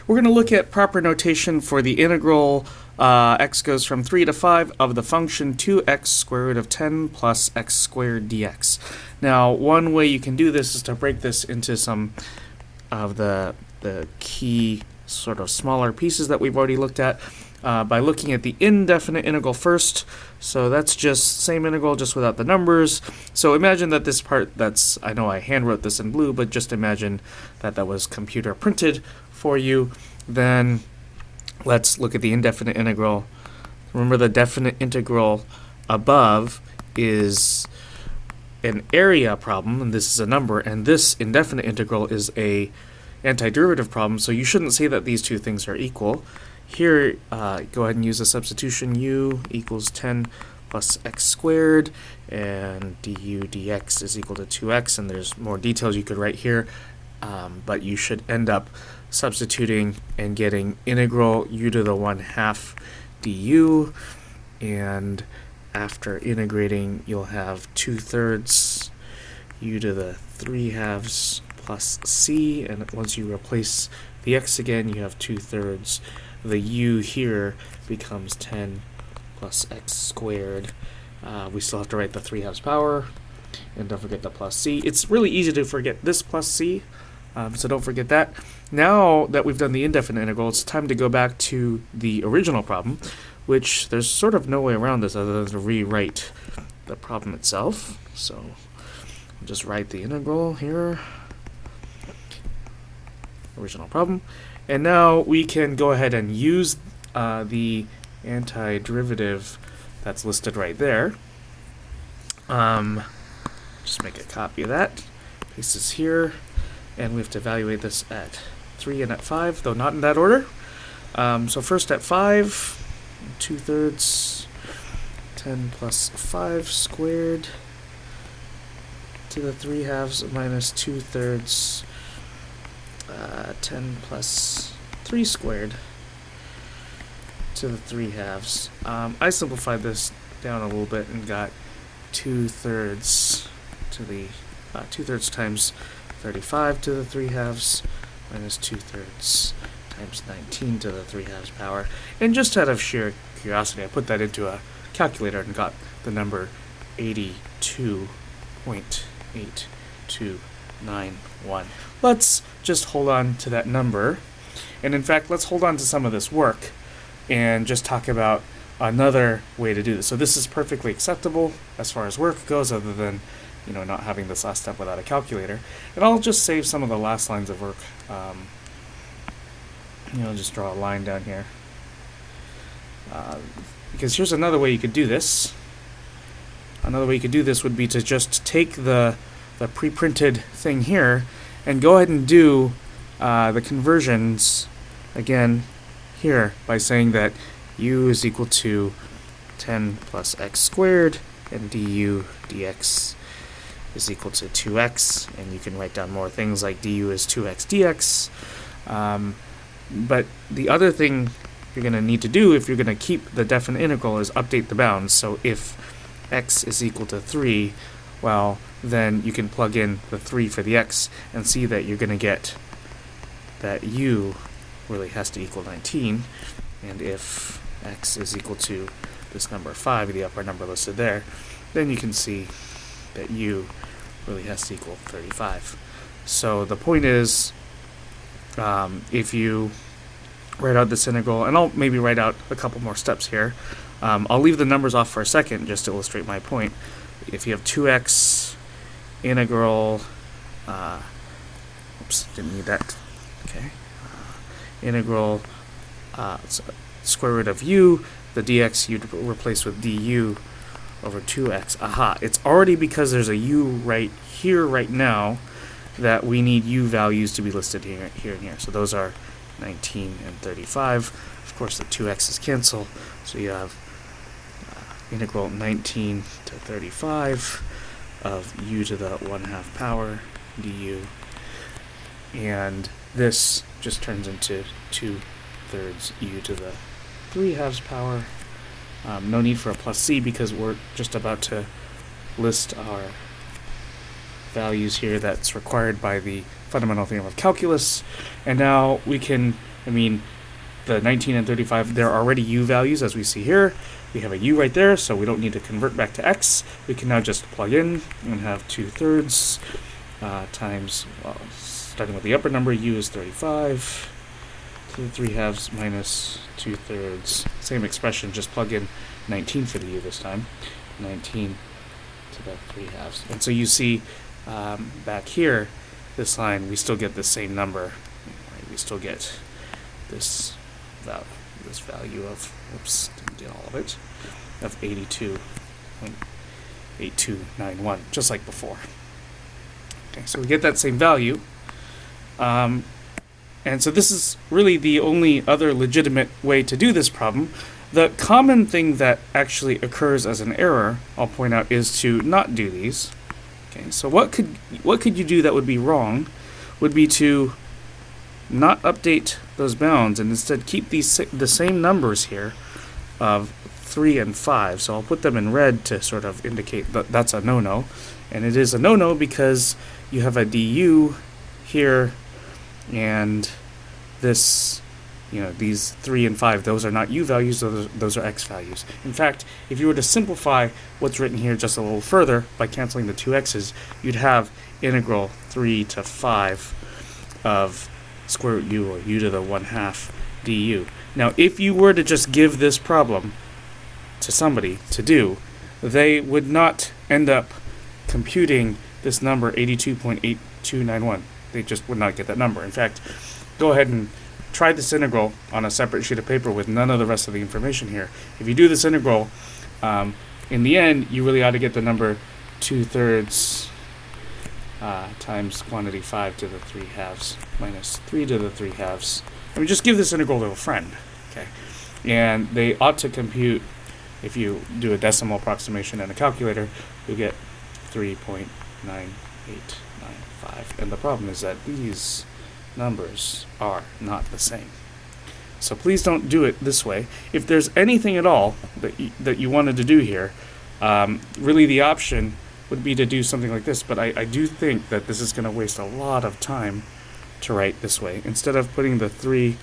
We're going to look at proper notation for the integral x goes from 3 to 5 of the function 2x square root of 10 plus x squared dx. Now, one way you can do this is to break this into some of the key sort of smaller pieces that we've already looked at by looking at the indefinite integral first. So that's just same integral, just without the numbers. So imagine that this part I know I hand wrote this in blue, but just imagine that that was computer printed for you. Then let's look at the indefinite integral. Remember, the definite integral above is an area problem, and this is a number, and this indefinite integral is a antiderivative problem, so you shouldn't say that these two things are equal. Here, go ahead and use the substitution. U equals 10 plus x squared, and du dx is equal to 2x, and there's more details you could write here, but you should end up substituting and getting integral u to the 1/2 du, and after integrating you'll have 2/3 u to the 3/2 plus c, and once you replace the x again, you have 2/3. The u here becomes 10 plus x squared. We still have to write the 3/2 power, and don't forget the plus c. It's really easy to forget this plus c, so don't forget that. Now that we've done the indefinite integral, it's time to go back to the original problem, which there's sort of no way around this other than to rewrite the problem itself. So just write the integral here, original problem, and now we can go ahead and use the antiderivative that's listed right there. Just make a copy of that, paste this here, and we have to evaluate this at 3 and at 5, though not in that order. So first at 5, 2/3 10 plus 5 squared to the 3/2 minus 2/3 10 plus 3 squared to the 3/2. I simplified this down a little bit and got 2/3 to the 2/3 times 35 to the 3/2 minus 2/3 times 19 to the 3/2 power. And just out of sheer curiosity, I put that into a calculator and got the number 82.8291. Let's just hold on to that number, and in fact let's hold on to some of this work and just talk about another way to do this. So this is perfectly acceptable as far as work goes, other than not having this last step without a calculator. And I'll just save some of the last lines of work. Just draw a line down here, because here's another way you could do this. Another way you could do this would be to just take the pre-printed thing here and go ahead and do the conversions again here by saying that u is equal to 10 plus x squared and du dx is equal to 2x, and you can write down more things like du is 2x dx. But the other thing you're going to need to do if you're going to keep the definite integral is update the bounds. So if x is equal to 3, well, then you can plug in the 3 for the x and see that you're going to get that u really has to equal 19. And if x is equal to this number 5, the upper number listed there, then you can see that u really has to equal 35. So the point is, if you write out this integral, and I'll maybe write out a couple more steps here. I'll leave the numbers off for a second just to illustrate my point. If you have 2x integral, oops, didn't need that. Okay, integral square root of u, the dx you'd replace with du over 2x. Aha, it's already because there's a u right here right now that we need u values to be listed here and here. So those are 19 and 35. Of course, the 2x's cancel, so you have integral 19 to 35 of u to the 1/2 power du, and this just turns into 2/3 u to the 3/2 power. No need for a plus c because we're just about to list our values here that's required by the fundamental theorem of calculus. And now we can I mean, the 19 and 35, they're already u values, as we see here. We have a u right there, so we don't need to convert back to x. We can now just plug in and have 2/3 times, well, starting with the upper number, u is 35 to the 3/2 minus 2/3. Same expression, just plug in 19 for the u this time. 19 to the 3/2. And so you see back here, this line, we still get the same number. Right? We still get this value of, oops, didn't get all of it, of 82.8291, just like before. Okay, so we get that same value. And so this is really the only other legitimate way to do this problem. The common thing that actually occurs as an error, I'll point out, is to not do these. Okay, so what could you do that would be wrong? Would be to not update those bounds and instead keep the same numbers here of 3 and 5. So I'll put them in red to sort of indicate that that's a no-no. And it is a no-no because you have a du here, and this, these 3 and 5, those are not u values, those are x values. In fact, if you were to simplify what's written here just a little further by canceling the two x's, you'd have integral 3 to 5 of square root u, or u to the 1/2 du. Now, if you were to just give this problem to somebody to do, they would not end up computing this number 82.8291. They just would not get that number. In fact, go ahead and try this integral on a separate sheet of paper with none of the rest of the information here. If you do this integral, in the end, you really ought to get the number 2/3 times quantity 5 to the 3/2 minus 3 to the 3/2. I mean, just give this integral to a friend, okay? And they ought to compute, if you do a decimal approximation in a calculator, you get 3.9895. And the problem is that these numbers are not the same. So please don't do it this way. If there's anything at all that you wanted to do here, really the option would be to do something like this, but I do think that this is going to waste a lot of time to write this way. Instead of putting the 3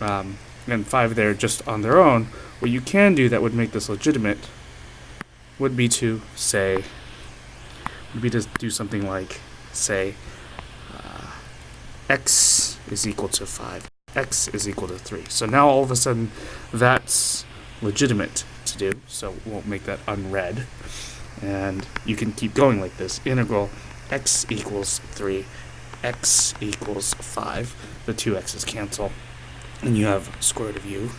and 5 there just on their own, what you can do that would make this legitimate would be to say, do something like, say, x is equal to 5, x is equal to 3. So now all of a sudden that's legitimate to do, so we'll make that unread. And you can keep going like this. Integral x equals 3, x equals 5. The two x's cancel, and you have square root of u,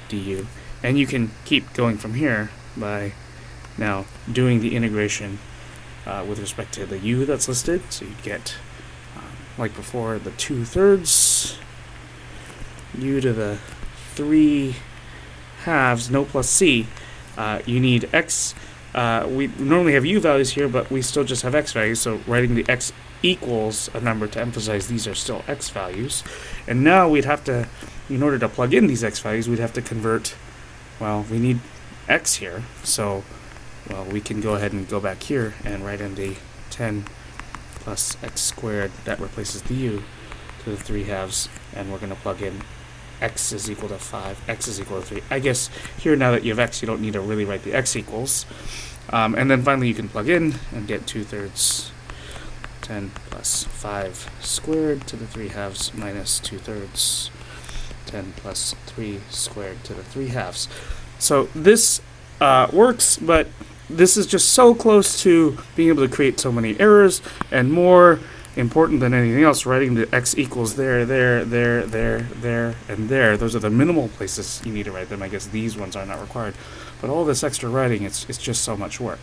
du. And you can keep going from here by now doing the integration with respect to the u that's listed. So you get, like before, the 2/3 u to the 3/2, no plus c. You need x. We normally have u values here, but we still just have x values, so writing the x equals a number to emphasize these are still x values. And now we'd have to, in order to plug in these x values, we'd have to convert, well, we need x here, so, well, we can go ahead and go back here and write in the 10 plus x squared, that replaces the u, to the 3/2, and we're going to plug in x is equal to 5, x is equal to 3. I guess here, now that you have x, you don't need to really write the x equals. And then finally you can plug in and get 2/3 10 plus 5 squared to the 3/2 minus 2/3 10 plus 3 squared to the 3/2. So this works, but this is just so close to being able to create so many errors, and more important than anything else, writing the x equals there, and there. Those are the minimal places you need to write them. I guess these ones are not required. But all this extra writing, it's just so much work.